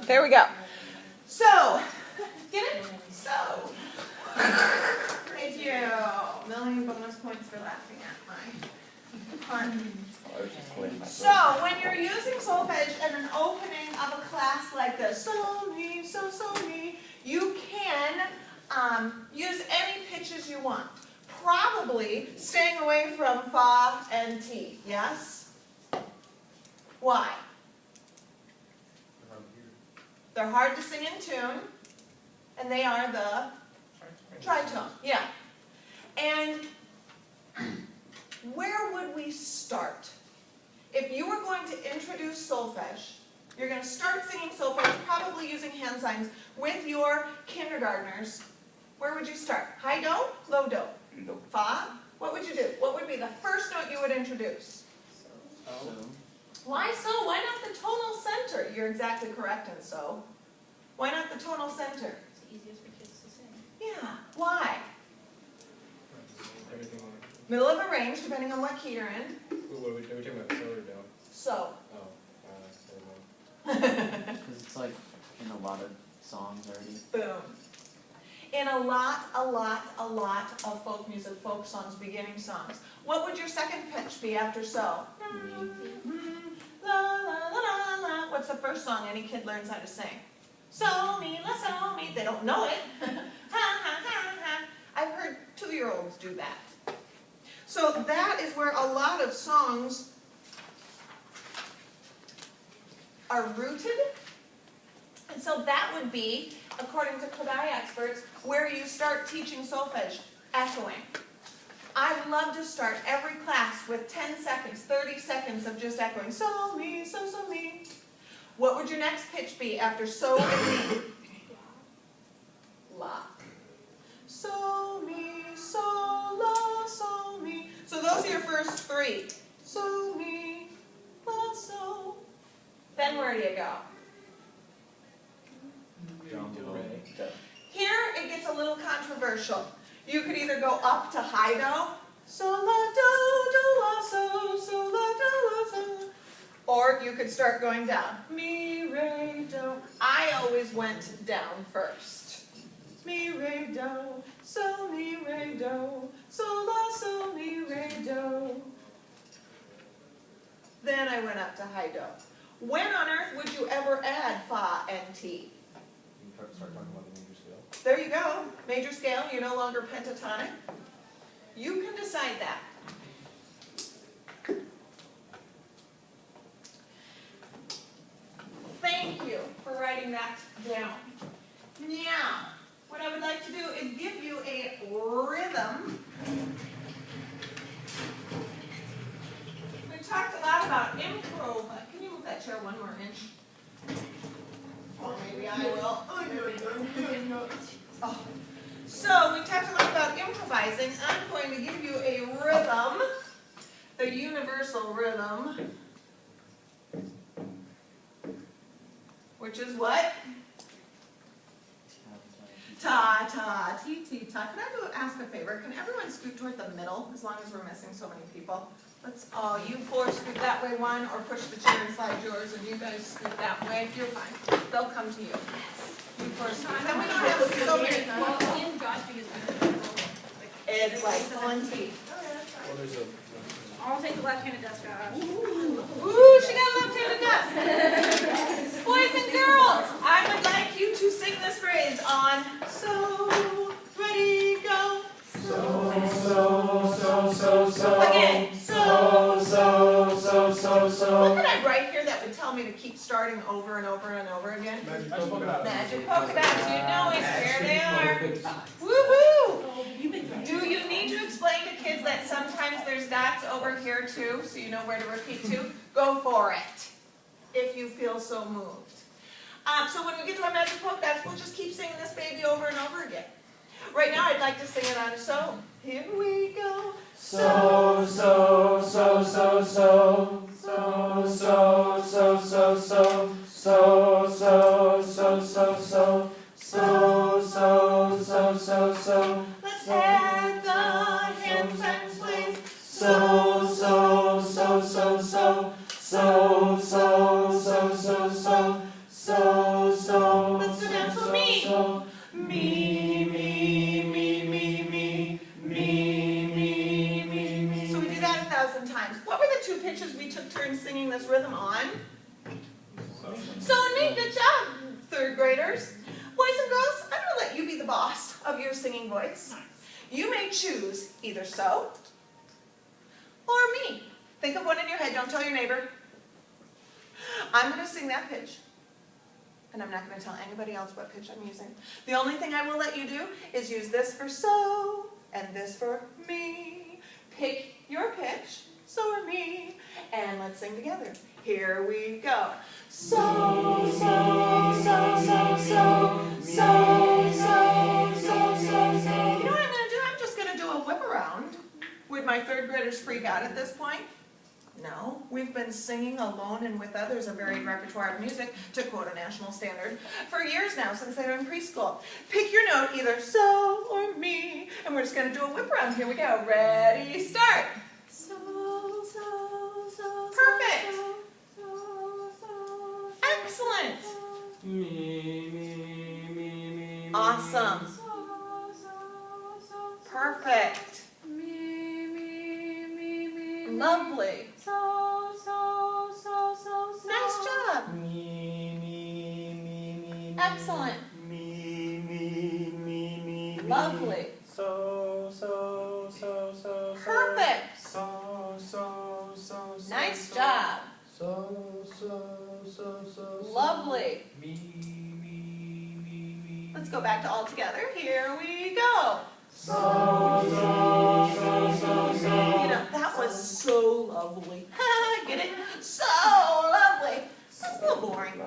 There we go. So, get it? So. Thank you. Million bonus points for laughing at my pun. So, when you're using solfege in an opening of a class like this, so, mi, so, mi, you can use any pitches you want. Probably staying away from fa and ti, yes? Why? They're hard to sing in tune, and they are the tritone, yeah. And where would we start? If you were going to introduce solfege, you're going to start singing solfege, probably using hand signs, with your kindergartners. Where would you start? High do, low do? Fa? What would you do? What would be the first note you would introduce? So. Why so? Why not the tonal center? You're exactly correct in so. Why not the tonal center? It's the easiest for kids to sing. Yeah. Why? Middle of a range, depending on what key you're in. What are we talking about? So or do? So. Oh, Because it's like in a lot of songs already. Boom. In a lot of folk music, folk songs, beginning songs. What would your second pitch be after so? La, la, la, la, la. What's the first song any kid learns how to sing? So, mi, la, so, mi. They don't know it. Ha, ha, ha, ha. I've heard 2-year-olds do that. So that is where a lot of songs are rooted. And so that would be, according to Kodai experts, where you start teaching solfege, echoing. I love to start every class with 10 seconds, 30 seconds of just echoing. So, mi, so, mi. What would your next pitch be after so and mi? La. So, mi, so, la, so, mi. So those are your first 3. So, mi, la, so. Then where do you go? Here it gets a little controversial. You could either go up to high do, so la do la so la do la so, or you could start going down. Mi re do. I always went down first. Mi re do, so mi re do, so la so mi re do. Then I went up to high do. When on earth would you ever add fa and ti? start talking about the major scale. There you go. Major scale, you're no longer pentatonic. You can decide that. Thank you for writing that down. Now, what I would like to do is give you a rhythm. We talked a lot about improv. Can you move that chair one more inch? Or maybe I will. Oh. So we talked a lot about improvising. I'm going to give you a rhythm, the universal rhythm, which is what? Ta, ta, ti, ti, ta. Can I ask a favor? Can everyone scoot toward the middle, as long as we're missing so many people? Let's, you four scoot that way one, or push the chair inside yours, and you guys scoot that way. You're fine. They'll come to you. You four scoot. Then we don't have so many. It's like pulling teeth. Well, there's a... I'll take the left-handed desk out. Ooh, she got a left-handed desk. Boys and girls, I would like you to sing this phrase on so, ready, go. So. Again, so. So. What could I write here that would tell me to keep starting over and over and over again? Magic polka dots. Magic polka dots, you know it. Here they are. Woohoo! Do you need to explain to kids that sometimes there's dots over here too, so you know where to repeat to? Go for it, if you feel so moved. So when we get to our magic polka dots, we'll just keep singing this baby over and over again. Right now, I'd like to sing it on so. Here we go. So. Let's add the hand signs, please. So. this rhythm on? So and me, good job, third graders. Boys and girls, I'm going to let you be the boss of your singing voice. You may choose either so or me. Think of one in your head, don't tell your neighbor. I'm going to sing that pitch, and I'm not going to tell anybody else what pitch I'm using. The only thing I will let you do is use this for so and this for me. Pick your pitch, so or me, and let's sing together. Here we go. So, so, so, so, so, so, so, so, so, so. You know what I'm going to do? I'm just going to do a whip around. Would my third graders freak out at this point? No. We've been singing alone and with others a varied repertoire of music, to quote a national standard, for years now, since they were in preschool. Pick your note, either so or me, and we're just going to do a whip around. Here we go. Ready, start. So, so, so, perfect. So, so, excellent. Me, me, me, me. Awesome. Perfect. Lovely. So, so, so, so, so. Nice job. Me, me, me, me. Excellent. Me, me, me, me. Lovely. So, so, so, so. Perfect. So, so, so, so. Nice job. So, so, so, so. Lovely. Me. Let's go back to all together. Here we go. So, so, so, so, so. You know, that was so lovely. Get it? So lovely. That's a little boring.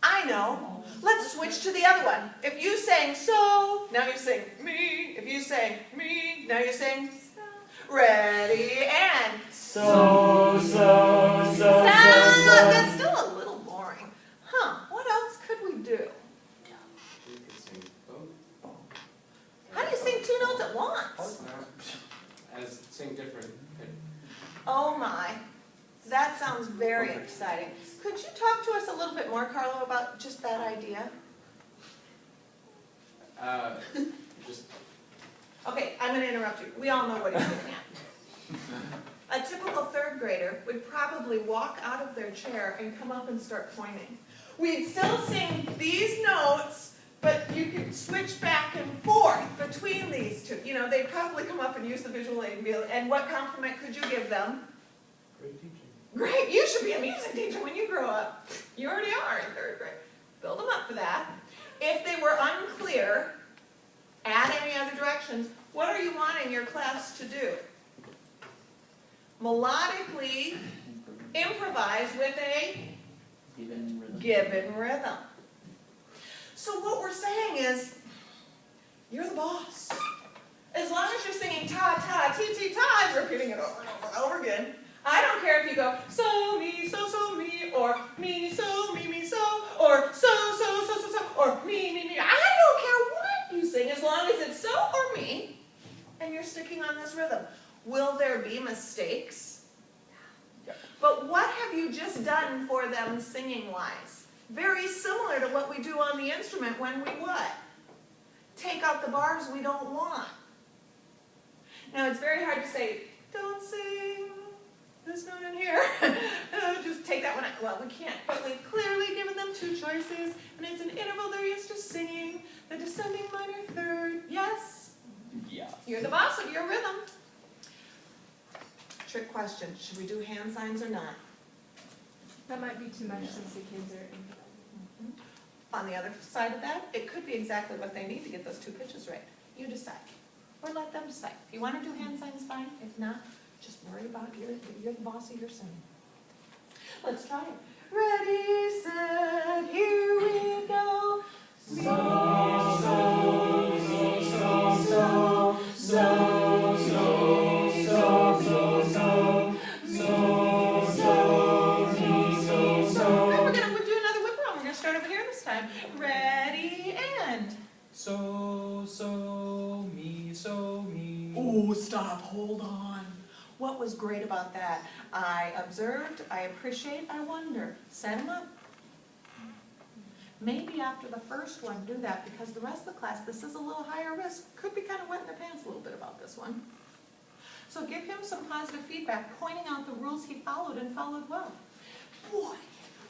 I know. Let's switch to the other one. If you sang so, now you sing me. If you sang me, now you sing so. Ready, and So, so, so, so, stop. so. That's still a little boring. Huh, what else could we do? You could sing both. How do you sing two notes at once? As sing different. Oh my, that sounds very exciting. Could you talk to us a little bit more, Carlo, about just that idea? Just. Okay, I'm going to interrupt you. We all know what he's getting at. A typical third grader would probably walk out of their chair and come up and start pointing. We'd still sing these notes, but you could switch back and forth between these two. You know, they'd probably come up and use the visual aid and be able, and what compliment could you give them? Great teaching. Great, you should be a music teacher when you grow up. You already are in third grade. Build them up for that. If they were unclear, add any other directions. What are you wanting your class to do? Melodically improvise with a Given rhythm. given rhythm. So what we're saying is, you're the boss. As long as you're singing ta, ta, ti, ti, ta, and repeating it over and over and over again, I don't care if you go so, me, or me, so, me, so, or so, or me. I don't care what you sing, as long as it's so or me, and you're sticking on this rhythm. Will there be mistakes? But what have you just done for them singing-wise? Very similar to what we do on the instrument when we what? Take out the bars we don't want. Now, it's very hard to say, don't sing this note in here. Just take that one out. Well, we can't. But we've clearly given them two choices, and it's an interval they're used to singing, the descending minor third. Yes? Yeah. You're the boss of your rhythm. Trick question. Should we do hand signs or not? That might be too much since the kids are On the other side of that, it could be exactly what they need to get those two pitches right. You decide. Or let them decide. If you want to do hand signs, fine. If not, just worry about you're the boss of your singing. Let's try it. Ready, set, here we go. Ready, and. So, me. Oh, stop, hold on. What was great about that? I observed, I appreciate, I wonder. Set them up. Maybe after the first one, do that, because the rest of the class, this is a little higher risk. Could be kind of wetting their pants a little bit about this one. So give him some positive feedback, pointing out the rules he followed and followed well. boy,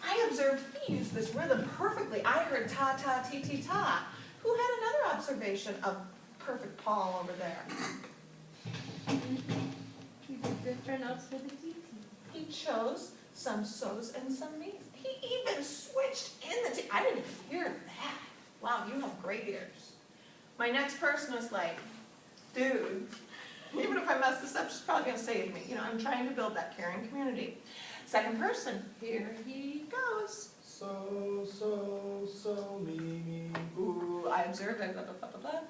I observed he used this rhythm perfectly. I heard ta ta ti ti ta. Who had another observation of perfect Paul over there? He did different notes for the TT. He chose some so's and some me's. He even switched in the I didn't even hear that. Wow, you have great ears. My next person was like, dude, even if I mess this up, she's probably going to save me. You know, I'm trying to build that caring community. Second person, here he goes. So, me. Ooh, I observed, blah, blah, blah, blah, blah.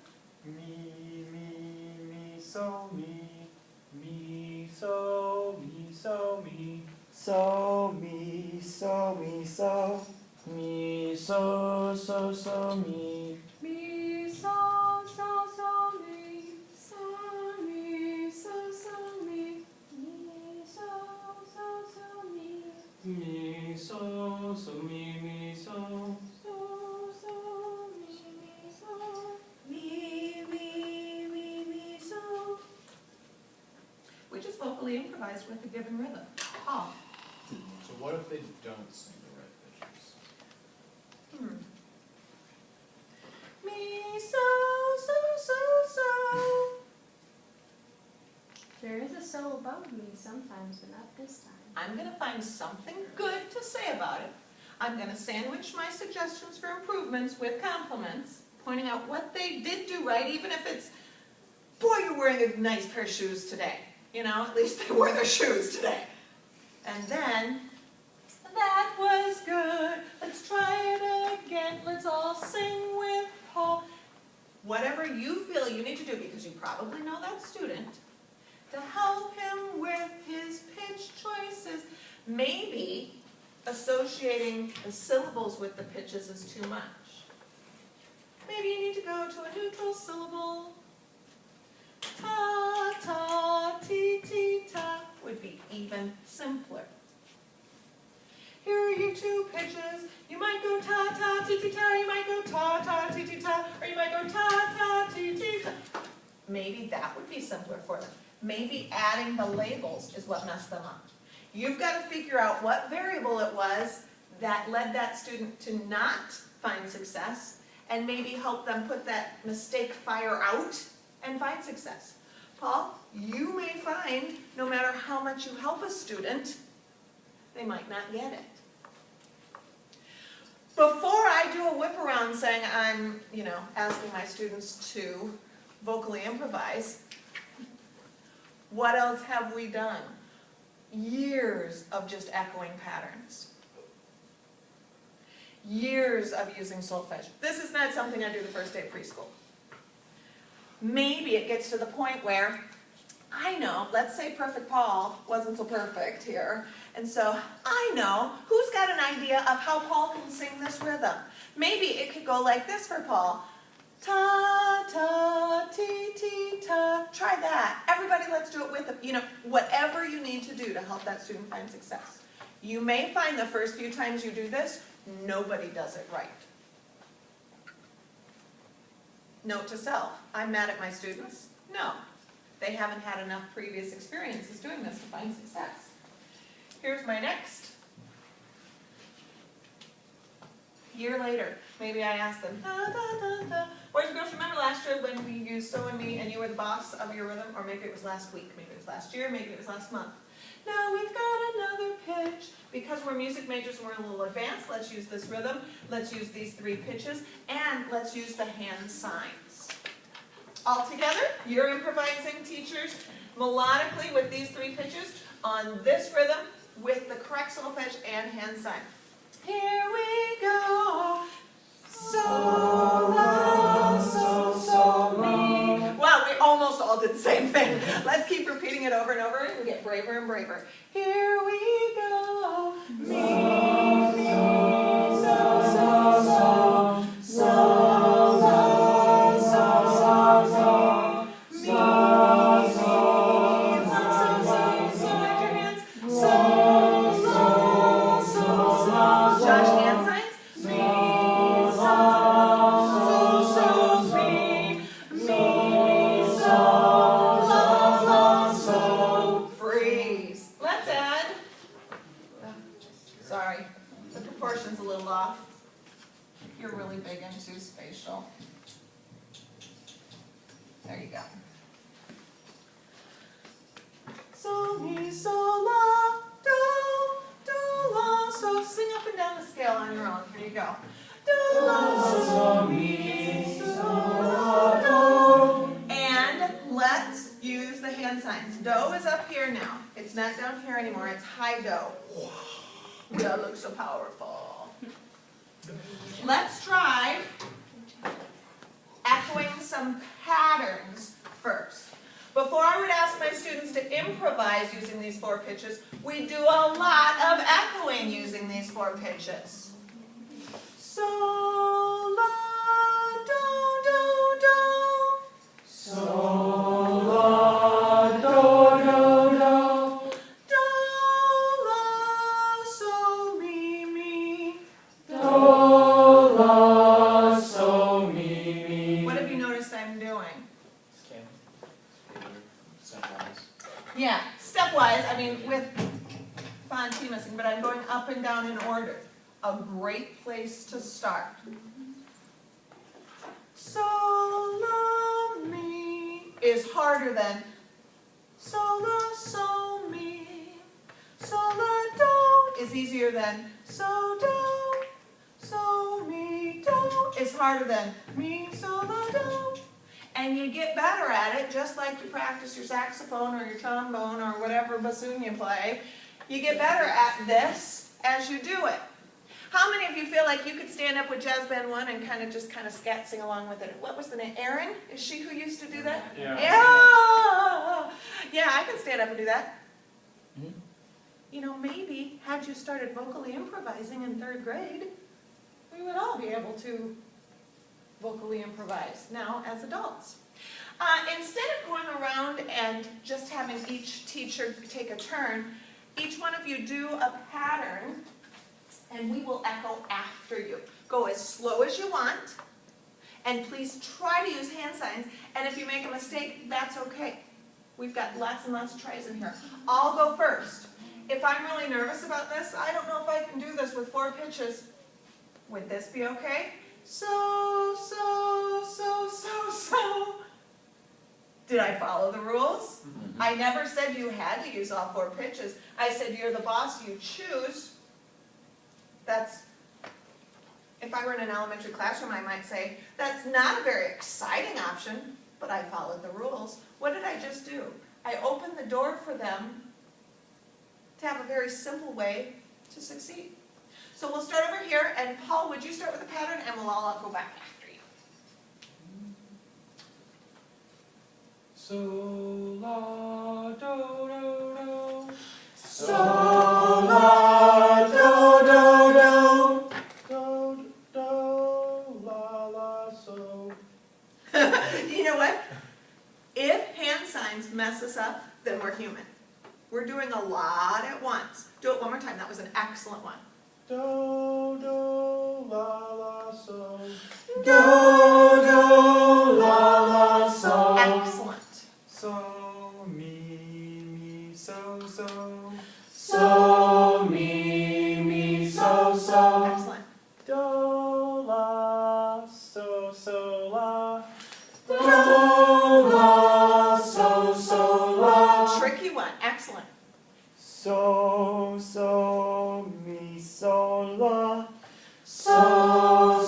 Me, so, me. Me, so, me, so, me. So me, so me, so me, so me. Me, so, me. So, me, so, me. Me, so, me. Me, so, me, so. Me, so. We just vocally improvised with a given rhythm. Oh. So what if they don't sing the right pitches? Me, so. There is a so above me sometimes, but not this time. I'm going to find something good to say about it. I'm going to sandwich my suggestions for improvements with compliments, pointing out what they did do right, even if it's, boy, you're wearing a nice pair of shoes today. You know, at least they wore their shoes today. And then, that was good. Let's try it again. Let's all sing with Paul. Whatever you feel you need to do, because you probably know that student, to help him with his pitch choices. Maybe associating the syllables with the pitches is too much. Maybe you need to go to a neutral syllable. Ta, ta, ti, ti, ta would be even simpler. Here are your two pitches. You might go ta, ta, ti, ti, ta. You might go ta, ta, ti, ti, ta. Or you might go ta, ta, ti, ti, ta. Maybe that would be simpler for them. Maybe adding the labels is what messed them up. You've got to figure out what variable it was that led that student to not find success, and maybe help them put that mistake fire out and find success. Paul, you may find no matter how much you help a student, they might not get it. Before I do a whip around saying I'm, asking my students to vocally improvise, what else have we done? Years of just echoing patterns. Years of using solfege. This is not something I do the first day of preschool. Maybe it gets to the point where, I know, let's say Perfect Paul wasn't so perfect here, and so I know who's got an idea of how Paul can sing this rhythm. Maybe it could go like this for Paul. Ta, ta, ti, ti, ta. Try that. Everybody, let's do it with him. Whatever you need to do to help that student find success. You may find the first few times you do this, nobody does it right. Note to self, I'm mad at my students? No. They haven't had enough previous experiences doing this to find success. Here's my next. Year later, maybe I ask them, da, da, da, da. Boys and girls, remember last year when we used so and me and you were the boss of your rhythm? Or maybe it was last week, maybe it was last year, maybe it was last month. Now we've got another pitch. Because we're music majors and we're a little advanced, let's use this rhythm, let's use these three pitches, and let's use the hand signs. All together, you're improvising, teachers, melodically with these three pitches on this rhythm with the correct solfege and hand sign. Here we go. So, la, so, mi. Wow, we almost all did the same thing. Let's keep repeating it over and over and we get braver and braver. Here we go. Mi, mi, so, la, so, mi, raise your hands. Josh, hand signs. Freeze. Let's you're really big into spatial. There you go. So, mi, so, la, do, la. So sing up and down the scale on your own. Here you go. Do, la, so, mi, so, la, do. And let's use the hand signs. Do is up here now. It's not down here anymore. It's high do. That looks so powerful. Let's try echoing some patterns first. Before I would ask my students to improvise using these 4 pitches, we do a lot of echoing using these 4 pitches. So, la, do, do. So, la, do, do, do. Do, la, so, mi, mi. Do, la, so, mi, mi. What have you noticed I'm doing? Yeah, stepwise, I mean with fonts missing, but I'm going up and down in order. A great place to start. So, la, mi is harder than so, la, so, mi. So, la, do is easier than so, do. So, mi, do is harder than mi, so, la, do. And you get better at it, just like you practice your saxophone or your trombone or whatever bassoon you play. You get better at this as you do it. How many of you feel like you could stand up with Jazz Band 1 and kind of scat sing along with it? What was the name? Erin? Is she who used to do that? Yeah. Yeah, I can stand up and do that. You know, maybe had you started vocally improvising in 3rd grade, we would all be able to vocally improvise now as adults. Instead of going around and just having each teacher take a turn, each one of you do a pattern and we will echo after you. Go as slow as you want, and please try to use hand signs, and if you make a mistake, that's okay. We've got lots and lots of tries in here. I'll go first. If I'm really nervous about this, I don't know if I can do this with 4 pitches. Would this be okay? So, so, so, so, so. Did I follow the rules? I never said you had to use all 4 pitches. I said you're the boss, you choose. That's, if I were in an elementary classroom, I might say, that's not a very exciting option, but I followed the rules. What did I just do? I opened the door for them to have a very simple way to succeed. So we'll start over here, and Paul, would you start with the pattern, and we'll all go back after you. So, la, do, do, do. So, la, do, do, do. Do, do, la, la, so. You know what? If hand signs mess us up, then we're human. We're doing a lot at once. Do it one more time. That was an excellent one. Do, do, la, la, so. Do, do, la, la, so. Excellent. So, mi, so, so. So, mi, so. Excellent. Do, la, so, la. Do, la, so, la. Tricky one. Excellent. So, mi, so, la. So,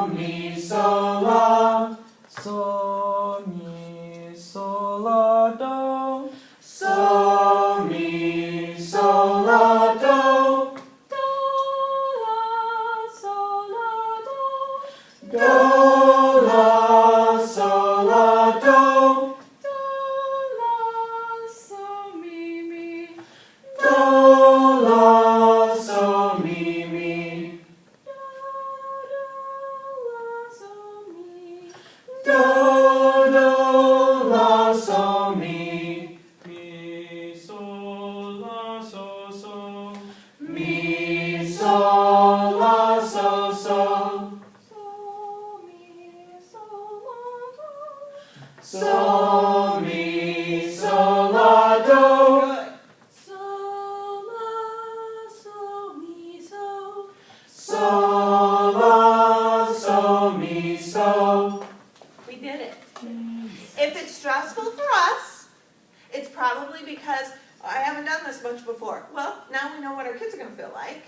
mi, so, la. So, mi, so, la, do. So, mi, so, la, do. do, la, so, la, do. Do, la, so, la, do. Do, la, so, mi, mi. Do, la, so, mi, mi. Do, do, la, so, mi. Mi, so, la, so, so. Mi, so, la, so, so. So, mi, so, la, do. Good. So, la, so, mi, so. So, la, stressful for us. It's probably because I haven't done this much before. Well, now we know what our kids are going to feel like.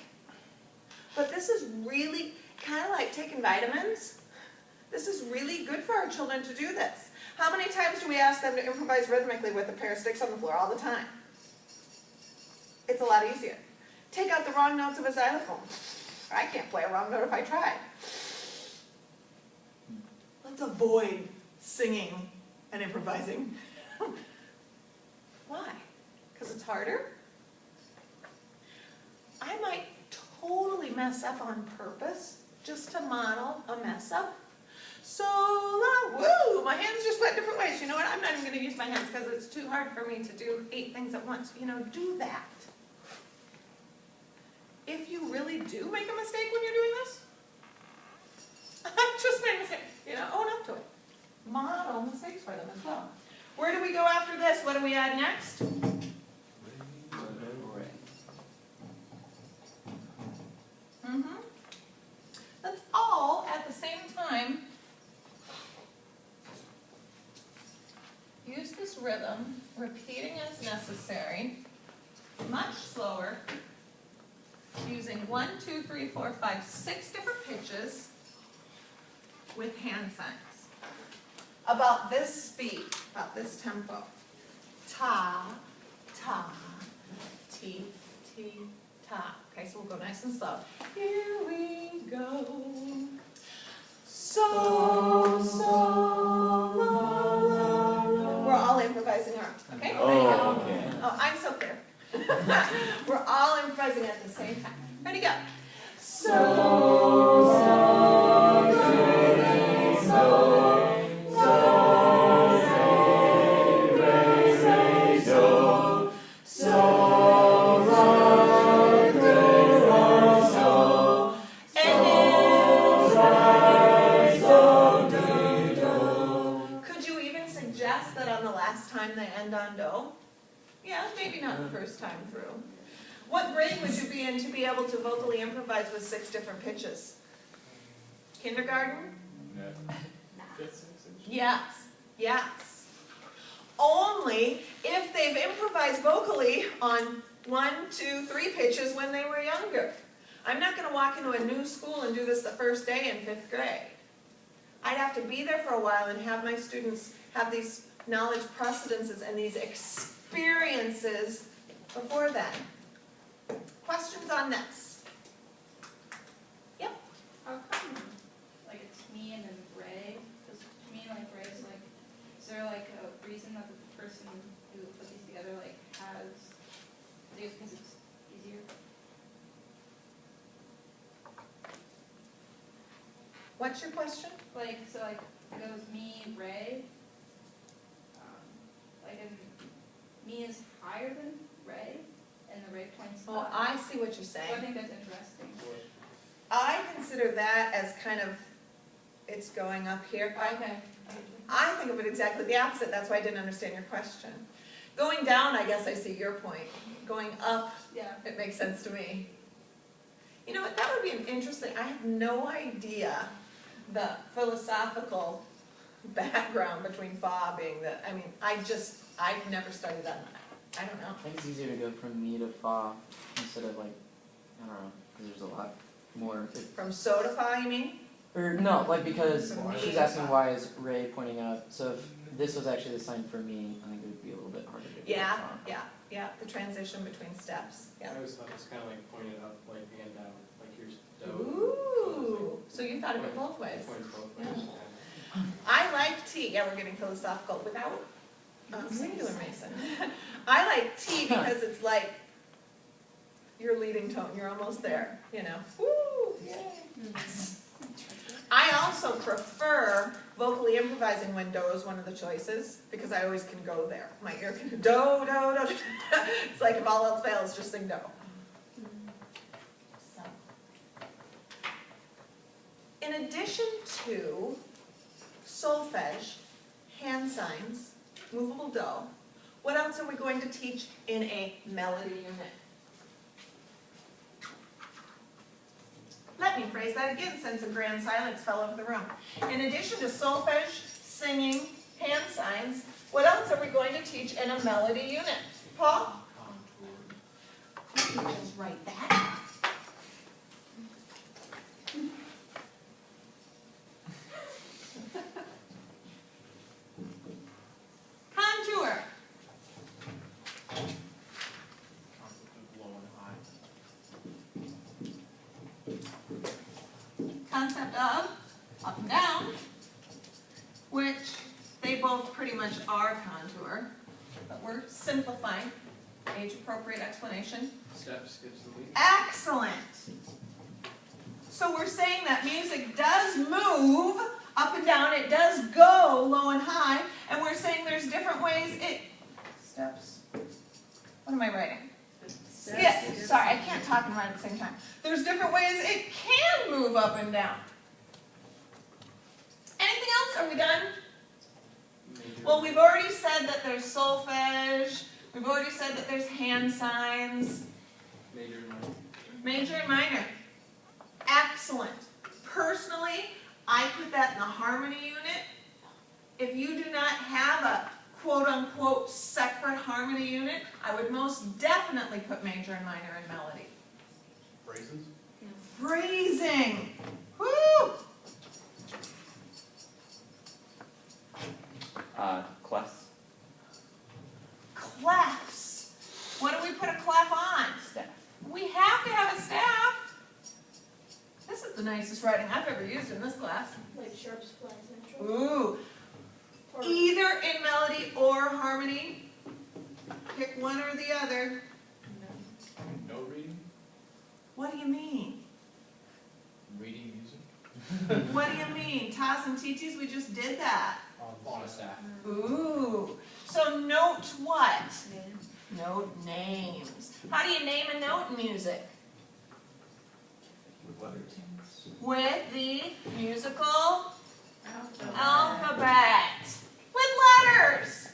But this is really kind of like taking vitamins. This is really good for our children to do this. How many times do we ask them to improvise rhythmically with a pair of sticks on the floor? All the time. It's a lot easier. Take out the wrong notes of a xylophone. I can't play a wrong note if I tried. Let's avoid singing and improvising. Why? Because it's harder? I might totally mess up on purpose just to model a mess up. So, woo, my hands just went different ways. You know what? I'm not even going to use my hands because it's too hard for me to do 8 things at once. You know, do that. If you really do make a mistake when you're doing this, I just made a mistake. You know, own up to it. Model mistakes for them as well. Where do we go after this? What do we add next? Let's all, at the same time, use this rhythm, repeating as necessary, much slower, using 1, 2, 3, 4, 5, 6 different pitches with hand signs. About this speed, about this tempo. Ta, ta, ti, ti, ta. Okay, so we'll go nice and slow. Here we go. So, la, la, la. We're all improvising our, okay? Oh, okay. Oh, I'm so clear. We're all improvising at the same time. Ready, go. Could you even suggest that on the last time they end on do? Yeah, maybe not the first time through. What grade would you be in to be able to vocally improvise with 6 different pitches? Kindergarten? No. Fifth, sixth? Yes, yes. Only if they've improvised vocally on 1, 2, 3 pitches when they were younger. I'm not going to walk into a new school and do this the first day in 5th grade. I'd have to be there for a while and have my students have these knowledge precedences and these experiences before then. Questions on this? Yep. How come, like, it's me and then Ray? Because to me, like, Ray's like, is there like a reason that the person who put these together, like, has, because it's easier? What's your question? Like, so like, it goes me, Ray, like, and me is higher than Ray, and the Ray points Oh, up. I see what you're So I saying. think that's interesting. I consider that as kind of, it's going up here. Okay. I think of it exactly the opposite. That's why I didn't understand your question. Going down, I guess I see your point. Going up, Yeah. it makes sense to me. You know what, that would be an interesting, I have no idea the philosophical background between fa being the, I mean, I've never studied that. I don't know. I think it's easier to go from mi to fa instead of like, I don't know, because there's a lot more. From so to fa, you mean? Or no, like because From mi she's to asking fa. why is Ray pointing up. So if this was actually the sign for me, I think it would be a little bit harder to do. Yeah, fa. yeah, the transition between steps, yeah. I always thought it's kind of like pointed up, like hand down, like here's do. Ooh, so you thought of it both ways. Points both Yeah. ways. I like T, yeah, we're getting philosophical without singular Mason. I like T because it's like your leading tone, you're almost there, you know. Woo, yay. I also prefer vocally improvising when do is one of the choices because I always can go there. My ear can do, do, do, do. It's like if all else fails, just sing do. So. In addition to solfege, hand signs, movable do, what else are we going to teach in a melody unit? Let me phrase that again since a grand silence fell over the room. In addition to solfege, singing, hand signs. What else are we going to teach in a melody unit? Paul? Contour. Let me just write that. Contour. Concept of low and high. Concept of up and down, which they both pretty much are contour, but we're simplifying. Age-appropriate explanation. Step skips the beat. Excellent. So we're saying that music does move up and down, it does go low and high, and we're saying there's different ways it steps. What am I writing? Skip. Sorry, I can't talk and write at the same time. There's different ways it can move up and down. Anything else? Are we done? Major. Well, we've already said that there's solfege. We've already said that there's hand signs. Major and minor. Major and minor. Excellent. Personally, I put that in the harmony unit. If you do not have a quote-unquote separate harmony unit, I would most definitely put major and minor in melody. Phrases. Phrasing. Woo! Clefs. Clefs. What do we put a clef on? Staff. We have to have a staff. This is the nicest writing I've ever used in this class. Like sharps, flats, natural. Ooh. Or Either in melody or harmony. Pick one or the other. No reading. What do you mean? Reading music. What do you mean? Tas and titis, we just did that. On a staff. Ooh. So note what? Note names. How do you name a note in music? With letters. With the musical alphabet. With letters.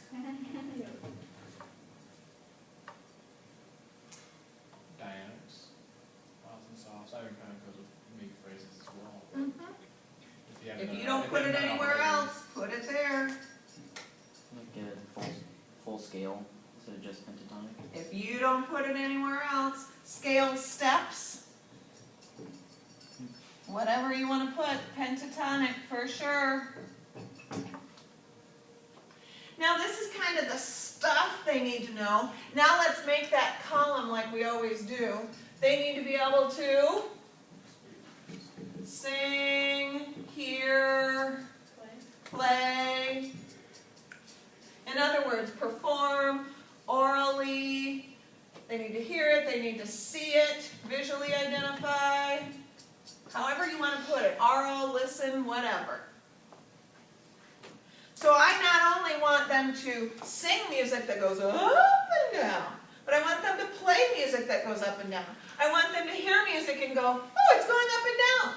Dynamics. Vowels and softs. I even kind of goes with maybe phrases as well. If you don't put it anywhere else, put it there. Like a full scale instead of just pentatonic. If you don't put it anywhere else, scale steps. Whatever you want to put, pentatonic for sure. Now this is kind of the stuff they need to know. Now let's make that column like we always do. They need to be able to sing, hear, play. In other words, perform orally. They need to hear it, they need to see it, visually identify. However you want to put it, oral, listen, whatever. So I not only want them to sing music that goes up and down, but I want them to play music that goes up and down. I want them to hear music and go, oh, it's going up and down.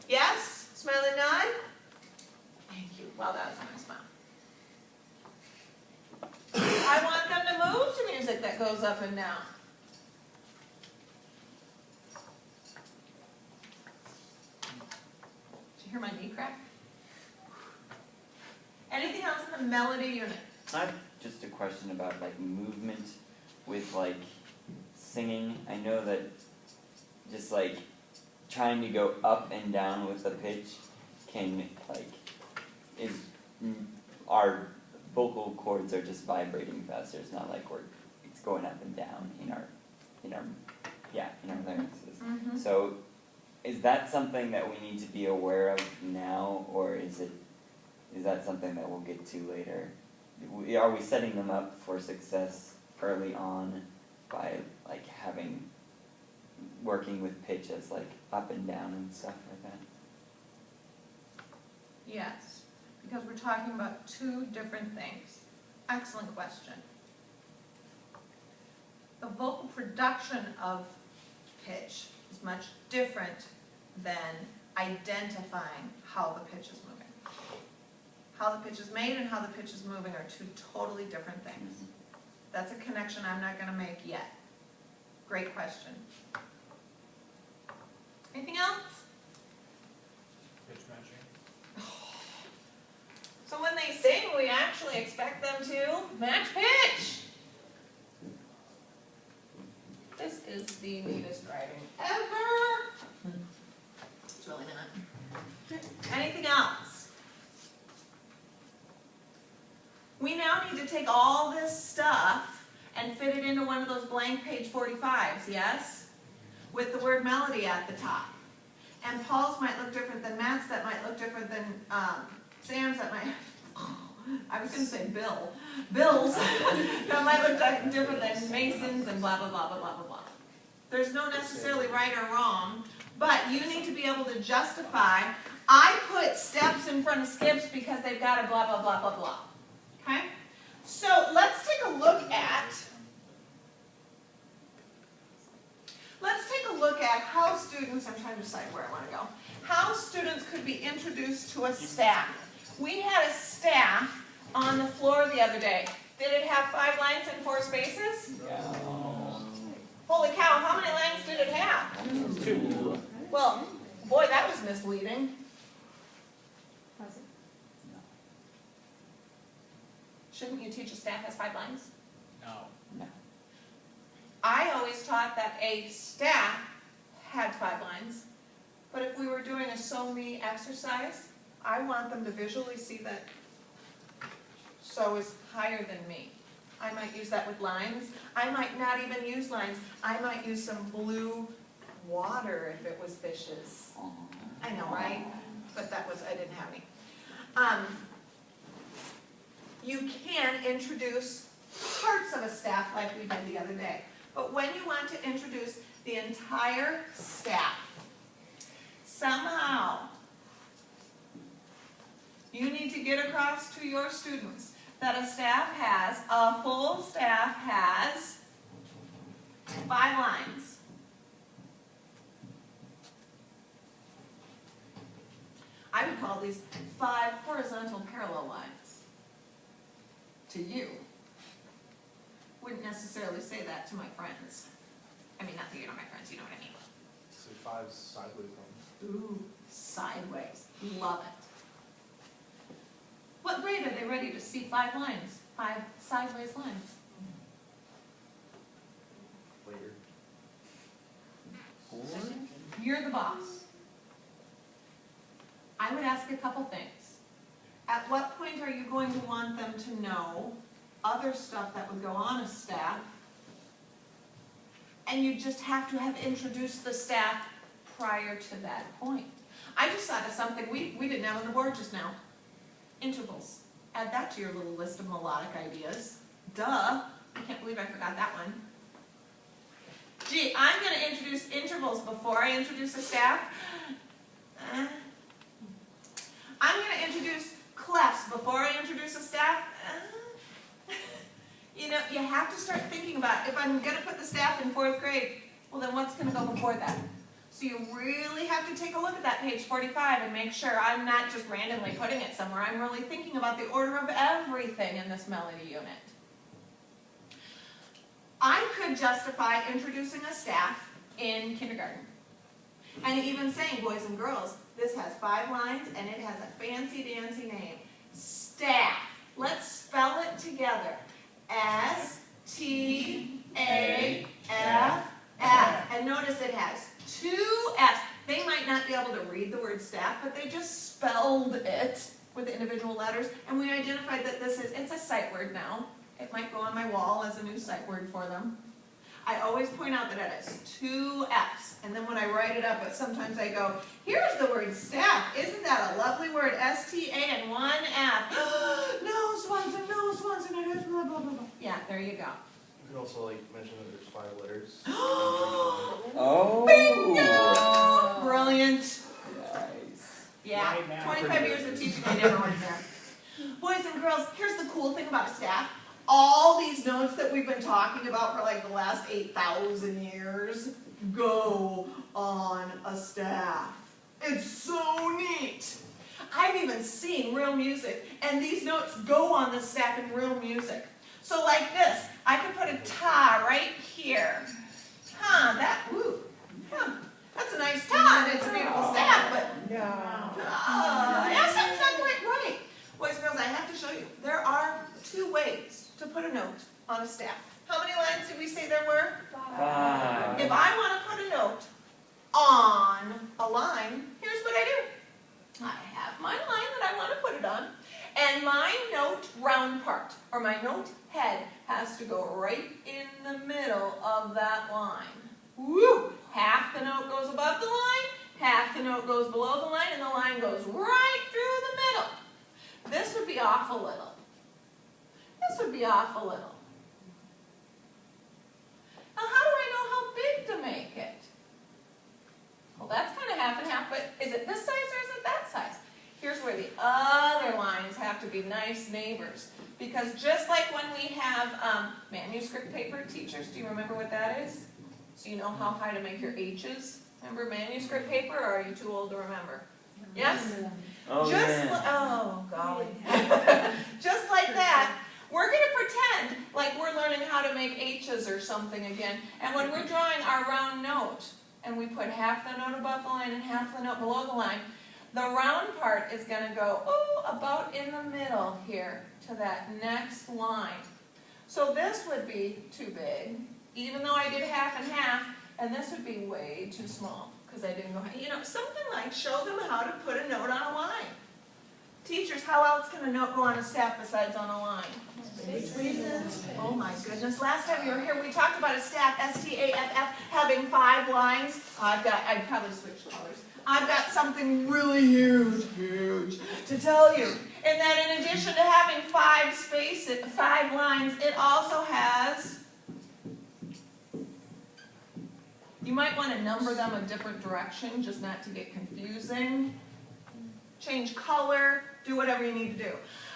Yes? Smile and nod? Thank you. Wow, that was a nice smile. I want them to move to music that goes up and down. Did you hear my knee crack? Anything else in the melody unit? I have just a question about like movement with like singing. I know that just like trying to go up and down with the pitch can like our vocal cords are just vibrating faster. It's not like it's going up and down in our larynxes. Mm-hmm. So is that something that we need to be aware of now, or is that something that we'll get to later? Are we setting them up for success early on by like working with pitch as like up and down and stuff like that? Yes, because we're talking about two different things. Excellent question. The vocal production of pitch is much different than identifying how the pitch is moving. How the pitch is made and how the pitch is moving are two totally different things. That's a connection I'm not going to make yet. Great question. Anything else? Pitch matching. So what fully expect them to match pitch. This is the neatest writing ever. It's really not. Anything else? We now need to take all this stuff and fit it into one of those blank page 45s, yes? With the word melody at the top. And Paul's might look different than Matt's, that might look different than Sam's, that might, I was going to say Bill's, that might look different than Mason's and blah, blah, blah, blah, blah, blah, blah. There's no necessarily right or wrong, but you need to be able to justify, I put steps in front of skips because they've got a blah, blah, blah, blah, blah. Okay? So let's take a look at how students, I'm trying to decide where I want to go, how students could be introduced to a staff. We had a staff on the floor the other day. Did it have 5 lines and 4 spaces? No. Holy cow, how many lines did it have? 2. Well, boy, that was misleading. Was it? Shouldn't you teach a staff has 5 lines? No. No. I always taught that a staff had 5 lines, but if we were doing a so-me exercise, I want them to visually see that so is higher than me. I might use that with lines. I might not even use lines. I might use some blue water if it was fishes. I know, right? But I didn't have any. You can introduce parts of a staff like we did the other day. But when you want to introduce the entire staff, somehow you need to get across to your students that a full staff has 5 lines. I would call these 5 horizontal parallel lines to you. Wouldn't necessarily say that to my friends. I mean, not that you're not my friends, you know what I mean. So 5 sideways ones. Ooh, sideways. Love it. What grade are they ready to see 5 lines? 5 sideways lines. Later. You're the boss. I would ask a couple things. At what point are you going to want them to know other stuff that would go on a staff? And you just have to have introduced the staff prior to that point. I just thought of something we didn't have on the board just now. Intervals. Add that to your little list of melodic ideas. Duh. I can't believe I forgot that one. Gee, I'm going to introduce intervals before I introduce a staff. I'm going to introduce clefs before I introduce a staff. You know, you have to start thinking about, if I'm going to put the staff in 4th grade, well then what's going to go before that? So you really have to take a look at that page 45 and make sure I'm not just randomly putting it somewhere. I'm really thinking about the order of everything in this melody unit. I could justify introducing a staff in kindergarten. And even saying, boys and girls, this has 5 lines and it has a fancy dancy name. Staff. Let's spell it together. S-T-A-F-F. And notice it has 2 F's. They might not be able to read the word staff, but they just spelled it with the individual letters. And we identified that it's a sight word now. It might go on my wall as a new sight word for them. I always point out that it has 2 F's. And then when I write it up, sometimes I go, here's the word staff. Isn't that a lovely word? S-T-A and 1 F. No swans and no swans and it has blah, blah, blah, blah. Yeah, there you go. You could also mention that there's 5 letters. Oh. Bingo! Brilliant. Nice. Yeah, 25 years of teaching, I never went there. Boys and girls, here's the cool thing about a staff. All these notes that we've been talking about for like the last 8,000 years go on a staff. It's so neat. I've even seen real music, and these notes go on the staff in real music. So like this, I could put a ta right here. That's a nice ta, and it's a beautiful staff, but yeah, something's not quite right. Boys and girls, I have to show you, there are 2 ways to put a note on a staff. How many lines did we say there were? 5. If I want to put a note on a line, here's what I do. I have my line that I want to put it on, and my note round part, or my note head, has to go right in the middle of that line. Woo! Half the note goes above the line, half the note goes below the line, and the line goes right through the middle. This would be off a little. This would be off a little. Now, how do I know how big to make it? Well, that's kind of half and half, but is it this size or is it that size? Here's where the other lines have to be nice neighbors. Because just like when we have manuscript paper, teachers, do you remember what that is? So you know how high to make your H's? Remember manuscript paper, or are you too old to remember? Yes? Oh, yeah. Oh, golly. Just like that, we're going to pretend like we're learning how to make H's or something again. And when we're drawing our round note, and we put half the note above the line and half the note below the line, the round part is going to go, about in the middle here to that next line. So this would be too big, even though I did half and half, and this would be way too small because I didn't go, something like show them how to put a note on a line. Teachers, how else can a note go on a staff besides on a line? Oh my goodness, last time you were here we talked about a staff, S-T-A-F-F, having 5 lines. I'd probably switch colors. I've got something really huge to tell you. And that in addition to having 5 lines, it also has, you might want to number them a different direction, just not to get confusing. Change color, do whatever you need to do.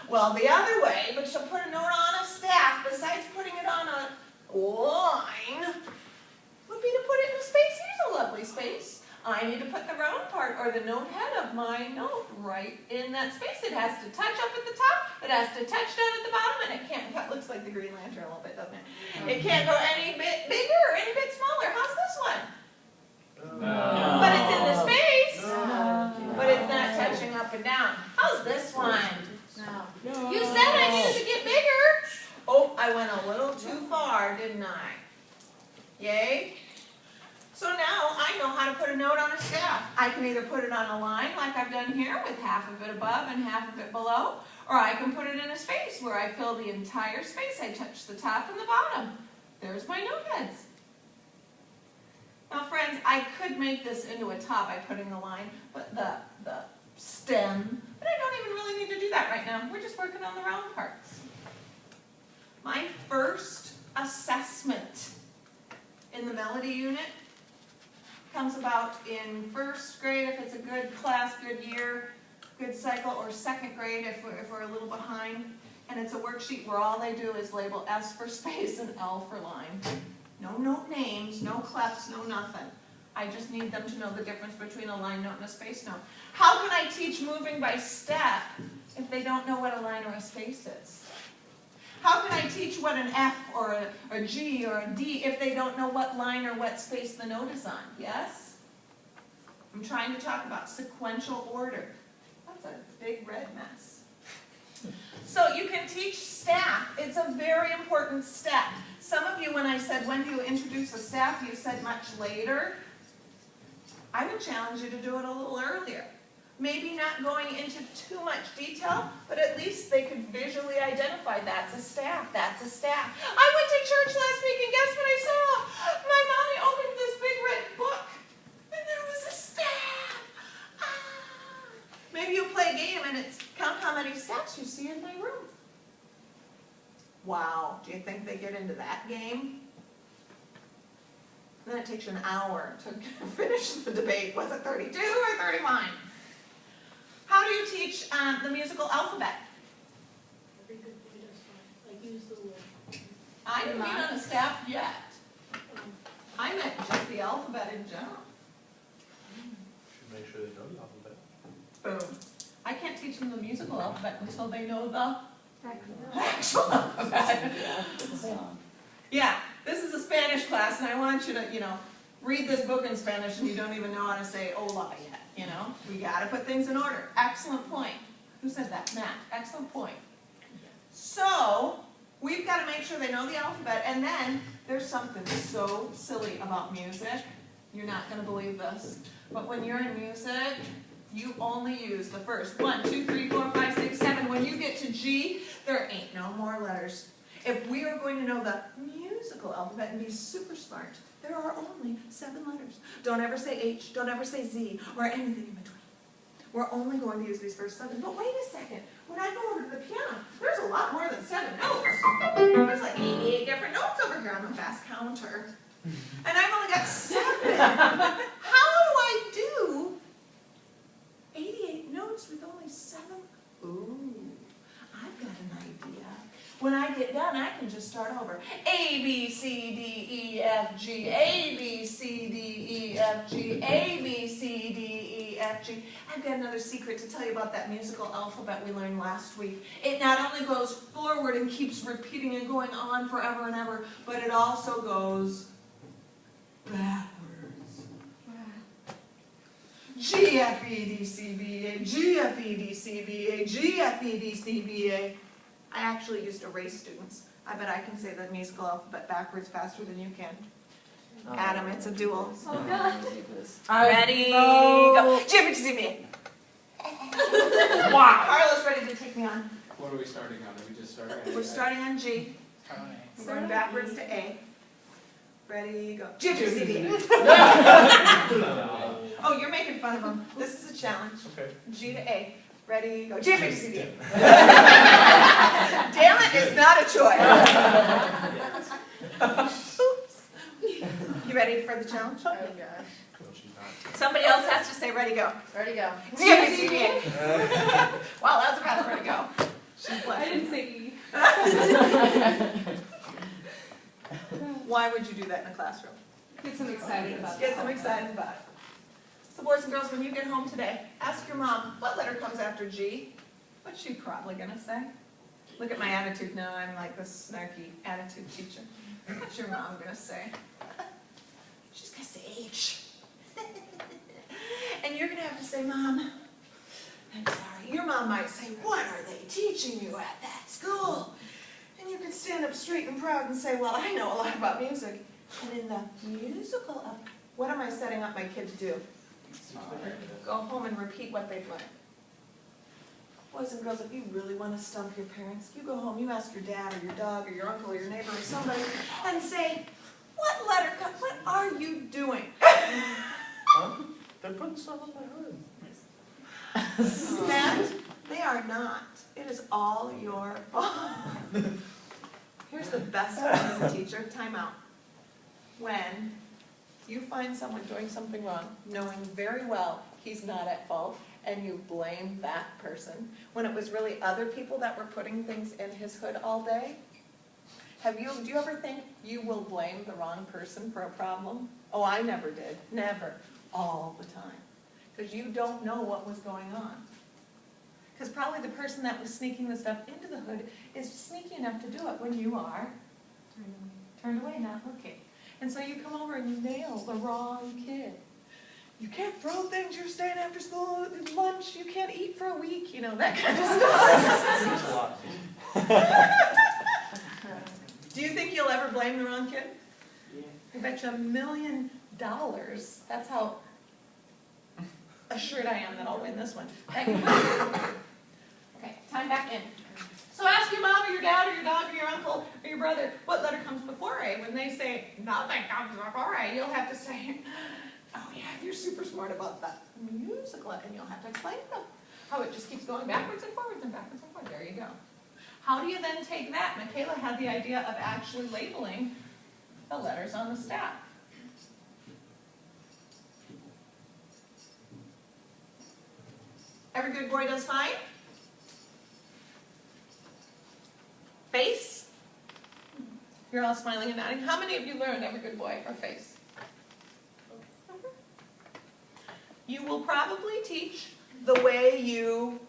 Well, the other way, but to put a note on a staff, besides putting it on a line, would be to put it in a space. Here's a lovely space. I need to put the round part, or the note head of my note, right in that space. It has to touch up at the top, it has to touch down at the bottom, and it can't, that looks like the Green Lantern a little bit, doesn't it? It can't go any bit bigger or any bit smaller. How's this one? No. But it's in the space. But it's not touching up and down. How's this one? No. You said I needed to get bigger. Oh, I went a little too far, didn't I? Yay? So now I know how to put a note on a staff. I can either put it on a line like I've done here with half of it above and half of it below, or I can put it in a space where I fill the entire space. I touch the top and the bottom. There's my note heads. Now friends, I could make this into a top by putting the line, but the stem, but I don't even really need to do that right now. We're just working on the round parts. My first assessment in the melody unit comes about in 1st grade if it's a good class, good year, good cycle, or 2nd grade if we're a little behind. And it's a worksheet where all they do is label S for space and L for line. No note names, no clefs, no nothing. I just need them to know the difference between a line note and a space note. How can I teach moving by step if they don't know what a line or a space is? How can I teach what an F or a G or a D if they don't know what line or what space the note is on? Yes? I'm trying to talk about sequential order. That's a big red mess. So you can teach staff. It's a very important step. Some of you, when I said, when do you introduce a staff, you said much later. I would challenge you to do it a little earlier. Maybe not going into too much detail, but at least they could visually identify that's a staff, that's a staff. I went to church last week and guess what I saw? My mommy opened this big red book and there was a staff. Ah. Maybe you play a game and it's count how many staffs you see in my room. Wow, do you think they get into that game? Then it takes you an hour to finish the debate. Was it 32 or 31? How do you teach the musical alphabet? I didn't mean on a staff yet. I meant just the alphabet in general. Should make sure they know the alphabet. Boom. I can't teach them the musical alphabet until they know the actual alphabet. Yeah, this is a Spanish class, and I want you to, read this book in Spanish, and you don't even know how to say hola yet. We got to put things in order. Excellent point. Who said that? Matt. Excellent point. So, we've got to make sure they know the alphabet, and then there's something so silly about music. You're not going to believe this. But when you're in music, you only use the first 1, 2, 3, 4, 5, 6, 7. When you get to G, there ain't no more letters. If we are going to know the musical alphabet and be super smart, there are only 7 letters. Don't ever say H, don't ever say Z, or anything in between. We're only going to use these first 7. But wait a second. When I go over to the piano, there's a lot more than 7 notes. There's like 88 different notes over here on the fast counter. And I've only got 7. How do I do 88 notes with only 7? Ooh, I've got an idea. When I get done, I can just start over. A, B, C, D, E, F, G, A, B, C, D, E, F, G, A, B, C, D, E, F, G. I've got another secret to tell you about that musical alphabet we learned last week. It not only goes forward and keeps repeating and going on forever and ever, but it also goes backwards. G, F, E, D, C, B, A, G, F, E, D, C, B, A, G, F, E, D, C, B, A. I actually used to race students. I bet I can say the musical alphabet backwards faster than you can. Adam, it's a duel. Oh, God. Ready, go. G, F, E, D, C, B, A. Wow. Carla's ready to take me on. What are we starting on? Are we just starting on We're starting on G. We're going backwards to A. Ready, go. G, F, E, D, C, B, A. Oh, you're making fun of them. This is a challenge. Okay. G to A. Ready, go. G, F, E, D, C, B, A. Damn it, it's not a choice. Oops. You ready for the challenge? Oh, gosh. Well, she's not. Somebody else has to say ready, go. Ready, go. G, F, E, D, C, B, A. Wow, that was a fast ready, go. She's I blushing. didn't say E. Why would you do that in a classroom? Get some excited about Get some excited about it. So boys and girls, when you get home today, ask your mom, what letter comes after G? What's she probably going to say? Look at my attitude now. I'm like this snarky attitude teacher. What's your mom going to say? She's going to say H. And you're going to have to say, Mom, I'm sorry. Your mom might say, what are they teaching you at that school? And you can stand up straight and proud and say, well, I know a lot about music. And in the musical, what am I setting up my kid to do? Go home and repeat what they've learned. Boys and girls, if you really want to stump your parents, you go home, you ask your dad or your dog or your uncle or your neighbor or somebody and say, what letter, what are you doing? They're putting stuff on my hood. Matt, they are not. It is all your fault. Here's the best one as a teacher, time out. When you find someone doing something wrong, knowing very well he's not at fault, and you blame that person, when it was really other people that were putting things in his hood all day, do you ever think you will blame the wrong person for a problem? Oh, I never did. Never. All the time. Because you don't know what was going on. Because probably the person that was sneaking the stuff into the hood is sneaky enough to do it when you are turned away, not looking. And so you come over and you nail the wrong kid. You can't throw things, you're staying after school, at lunch, you can't eat for a week, you know, that kind of stuff. Do you think you'll ever blame the wrong kid? Yeah. I bet you $1 million. That's how assured I am that I'll win this one. Okay, time back in. So ask your mom or your dad or your dog or your uncle or your brother, what letter comes before A? When they say, nothing comes before A, you'll have to say, oh yeah, you're super smart about that musical, and you'll have to explain to them how it just keeps going backwards and forwards and backwards and forwards. There you go. How do you then take that? Michaela had the idea of actually labeling the letters on the staff. Every good boy does fine? Face? You're all smiling and nodding. How many of you learned every good boy or face? You will probably teach the way you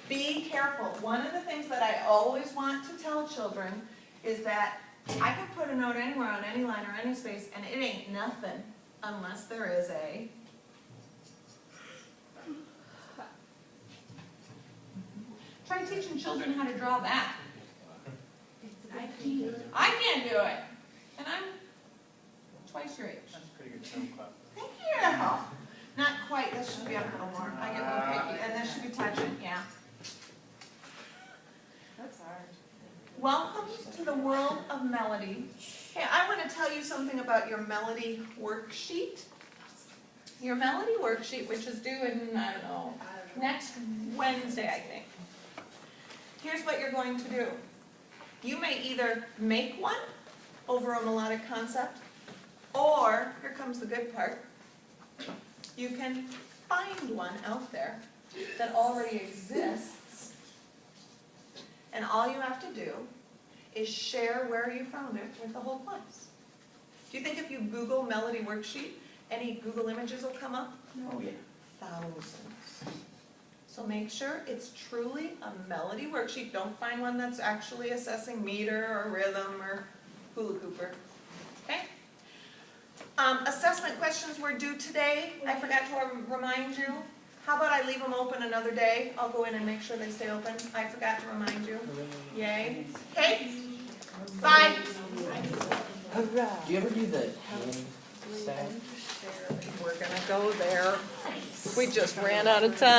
be careful. One of the things that I always want to tell children is that I can put a note anywhere on any line or any space, and it ain't nothing unless there is a. Try teaching children how to draw that? I can't. I can't do it. And I'm twice your age. That's a pretty good film clap. Thank you. Not quite, this should be up a little more. I get a little picky, and this should be touching, yeah. That's hard. Welcome to the world of melody. Hey, I want to tell you something about your melody worksheet. Your melody worksheet, which is due in, I don't know, next Wednesday, I think. Here's what you're going to do. You may either make one over a melodic concept, or, here comes the good part, you can find one out there that already exists, and all you have to do is share where you found it with the whole class. Do you think if you Google melody worksheet, any Google images will come up? Oh, yeah. Thousands. So make sure it's truly a melody worksheet. Don't find one that's actually assessing meter or rhythm or hula cooper. Okay? Assessment questions were due today. I forgot to remind you. How about I leave them open another day? I'll go in and make sure they stay open. I forgot to remind you. Yay. Okay? Bye. Do you ever do the hand stab? We're gonna go there. We just ran out of time.